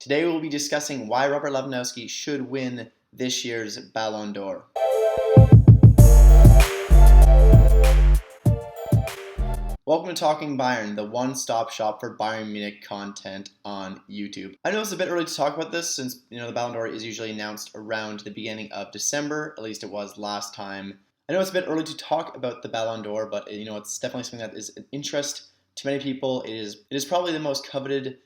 Today we will be discussing why Robert Lewandowski should win this year's Ballon d'Or. Welcome to Talking Bayern, the one-stop shop for Bayern Munich content on YouTube. I know it's a bit early to talk about this since the Ballon d'Or is usually announced around the beginning of December, at least it was last time. I know it's a bit early to talk about the Ballon d'Or, but it's definitely something that is an interest to many people. It is probably the most coveted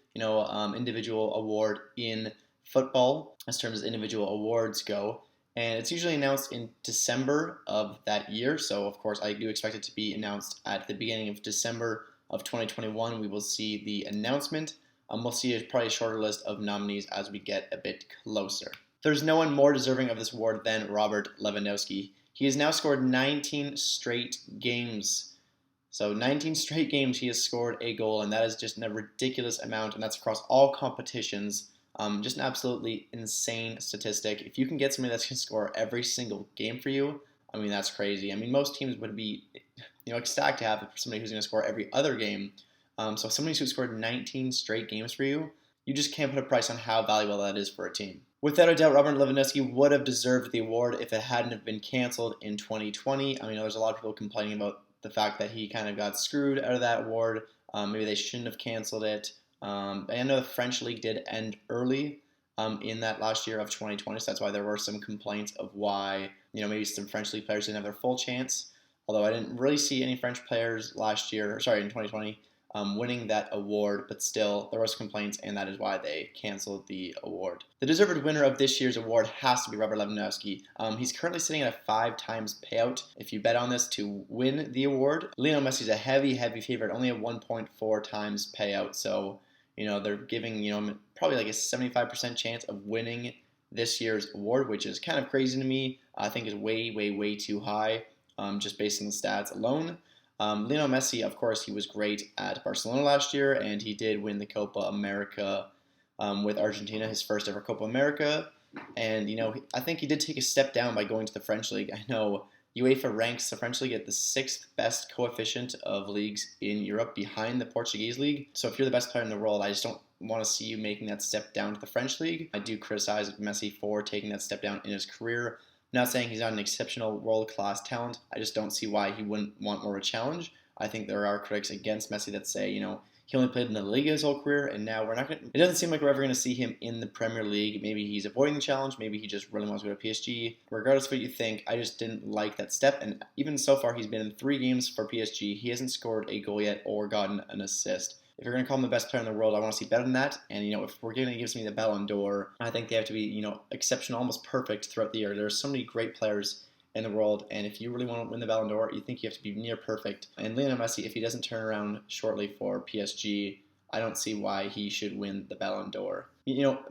individual award in football as terms as individual awards go. And it's usually announced in December of that year. So, of course, I do expect it to be announced at the beginning of December of 2021. We will see the announcement. We'll see probably a shorter list of nominees as we get a bit closer. There's no one more deserving of this award than Robert Lewandowski. He has now scored 19 straight games. So 19 straight games he has scored a goal, and that is just a ridiculous amount, and that's across all competitions. Just an absolutely insane statistic. If you can get somebody that's going to score every single game for you, that's crazy. Most teams would be ecstatic to have somebody who's going to score every other game. So somebody who scored 19 straight games for you, you just can't put a price on how valuable that is for a team. Without a doubt, Robert Lewandowski would have deserved the award if it hadn't have been canceled in 2020. There's a lot of people complaining about the fact that he kind of got screwed out of that award. Maybe they shouldn't have canceled it. I know the French league did end early in that last year of 2020, so that's why there were some complaints of why maybe some French league players didn't have their full chance. Although I didn't really see any French players in 2020 winning that award, but still there was complaints, and that is why they canceled the award. The deserved winner of this year's award has to be Robert Lewandowski. He's currently sitting at a 5 times payout if you bet on this to win the award. Lionel Messi is a heavy favorite, only a 1.4 times payout, so they're giving probably like a 75% chance of winning this year's award, which is kind of crazy to me. I think is way too high, just based on the stats alone. Lionel Messi, of course, he was great at Barcelona last year, and he did win the Copa America with Argentina, his first ever Copa America. And, I think he did take a step down by going to the French league. I know UEFA ranks the French league at the 6th best coefficient of leagues in Europe behind the Portuguese league. So if you're the best player in the world, I just don't want to see you making that step down to the French league. I do criticize Messi for taking that step down in his career. I'm not saying he's not an exceptional world-class talent. I just don't see why he wouldn't want more of a challenge. I think there are critics against Messi that say, he only played in the Liga his whole career, and now it doesn't seem like we're ever going to see him in the Premier League. Maybe he's avoiding the challenge. Maybe he just really wants to go to PSG. Regardless of what you think, I just didn't like that step, and even so far, he's been in 3 games for PSG. He hasn't scored a goal yet or gotten an assist. If you're going to call him the best player in the world, I want to see better than that. And, if we're going to give me the Ballon d'Or, I think they have to be, exceptional, almost perfect throughout the year. There are so many great players in the world, and if you really want to win the Ballon d'Or, you think you have to be near perfect. And Lionel Messi, if he doesn't turn around shortly for PSG, I don't see why he should win the Ballon d'Or.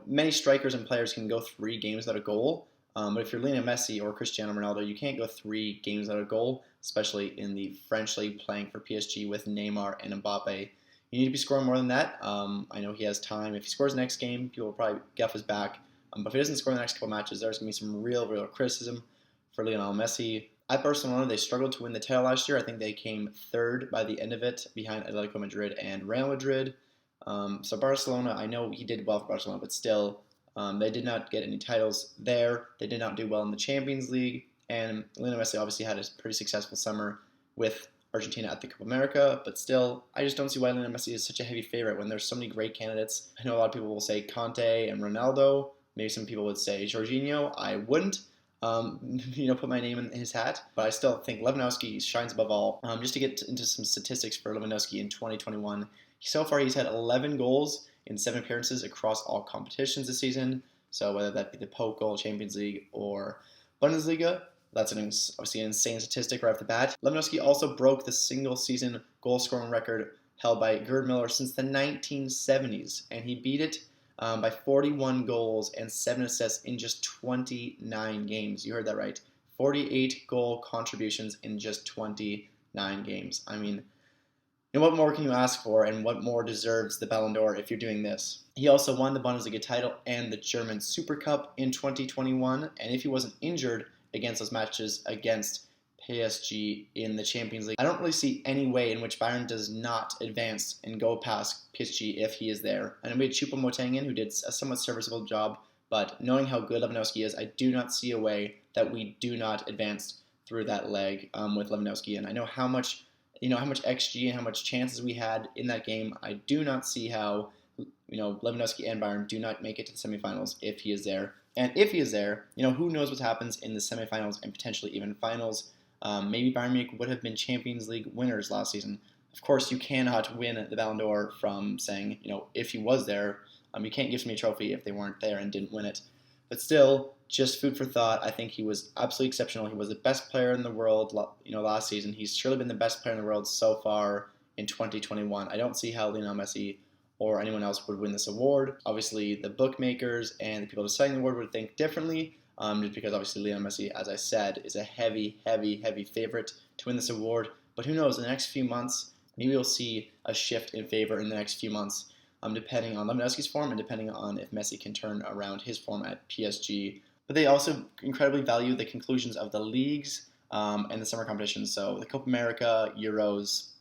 Many strikers and players can go 3 games without a goal, but if you're Lionel Messi or Cristiano Ronaldo, you can't go 3 games without a goal, especially in the French league playing for PSG with Neymar and Mbappe. You need to be scoring more than that. I know he has time. If he scores the next game, people will probably get off his back. But if he doesn't score the next couple matches, there's going to be some real criticism for Lionel Messi. At Barcelona, they struggled to win the title last year. I think they came 3rd by the end of it, behind Atletico Madrid and Real Madrid. So Barcelona, I know he did well for Barcelona, but still, they did not get any titles there. They did not do well in the Champions League. And Lionel Messi obviously had a pretty successful summer with Argentina at the Copa America, but still, I just don't see why Lionel Messi is such a heavy favorite when there's so many great candidates. I know a lot of people will say Conte and Ronaldo. Maybe some people would say Jorginho. I wouldn't, put my name in his hat, but I still think Lewandowski shines above all. Just to get into some statistics for Lewandowski in 2021, so far he's had 11 goals in 7 appearances across all competitions this season. So whether that be the Pokal, Champions League, or Bundesliga, that's obviously an insane statistic right off the bat. Lewandowski also broke the single-season goal-scoring record held by Gerd Müller since the 1970s, and he beat it by 41 goals and 7 assists in just 29 games. You heard that right. 48 goal contributions in just 29 games. What more can you ask for, and what more deserves the Ballon d'Or if you're doing this? He also won the Bundesliga title and the German Super Cup in 2021, and if he wasn't injured against those matches against PSG in the Champions League. I don't really see any way in which Bayern does not advance and go past PSG if he is there. And we had Choupo-Moting in, who did a somewhat serviceable job, but knowing how good Lewandowski is, I do not see a way that we do not advance through that leg with Lewandowski. And I know how much XG and how much chances we had in that game. I do not see how Lewandowski and Bayern do not make it to the semifinals if he is there. And if he is there, who knows what happens in the semifinals and potentially even finals. Maybe Bayern Munich would have been Champions League winners last season. Of course, you cannot win the Ballon d'Or from saying, if he was there. You can't give somebody a trophy if they weren't there and didn't win it. But still, just food for thought. I think he was absolutely exceptional. He was the best player in the world, last season. He's surely been the best player in the world so far in 2021. I don't see how Lionel Messi or anyone else would win this award. Obviously, the bookmakers and the people deciding the award would think differently, just because obviously Lionel Messi, as I said, is a heavy favorite to win this award. But who knows, in the next few months, maybe we'll see a shift in favor in the next few months, depending on Lewandowski's form and depending on if Messi can turn around his form at PSG. But they also incredibly value the conclusions of the leagues and the summer competitions. So the Copa America, Euros,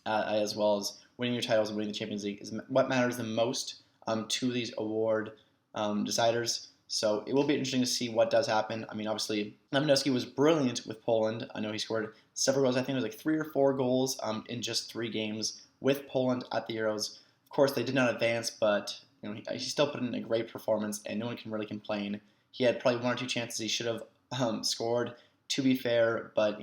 as well as winning your titles and winning the Champions League is what matters the most to these award deciders. So it will be interesting to see what does happen. I mean, obviously, Lewandowski was brilliant with Poland. I know he scored several goals. I think it was like 3 or 4 goals in just 3 games with Poland at the Euros. Of course, they did not advance, but he still put in a great performance, and no one can really complain. He had probably 1 or 2 chances he should have scored, to be fair, but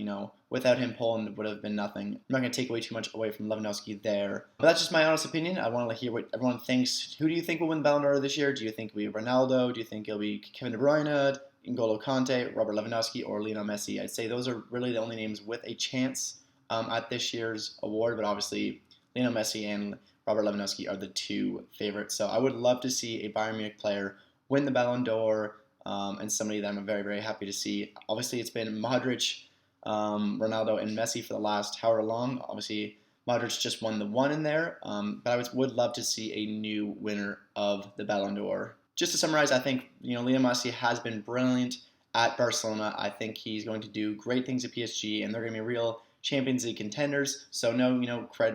without him, Poland would have been nothing. I'm not going to take away too much away from Lewandowski there. But that's just my honest opinion. I want to hear what everyone thinks. Who do you think will win the Ballon d'Or this year? Do you think it'll be Ronaldo? Do you think it'll be Kevin De Bruyne, N'Golo Kante, Robert Lewandowski, or Lionel Messi? I'd say those are really the only names with a chance at this year's award, but obviously Lionel Messi and Robert Lewandowski are the 2 favorites. So I would love to see a Bayern Munich player win the Ballon d'Or, and somebody that I'm very happy to see. Obviously, it's been Modric, Ronaldo, and Messi for the last however long. Obviously, Modric just won the 1 in there, but I would love to see a new winner of the Ballon d'Or. Just to summarize, I think Lionel Messi has been brilliant at Barcelona. I think he's going to do great things at PSG, and they're going to be real Champions League contenders. So no,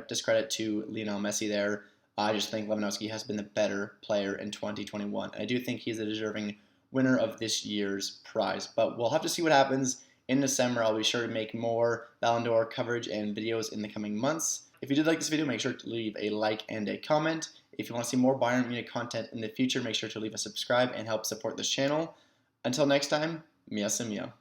discredit to Lionel Messi there. I just think Lewandowski has been the better player in 2021. I do think he's a deserving winner of this year's prize. But we'll have to see what happens in December. I'll be sure to make more Ballon d'Or coverage and videos in the coming months. If you did like this video, make sure to leave a like and a comment. If you want to see more Bayern Munich content in the future, make sure to leave a subscribe and help support this channel. Until next time, mia se mia.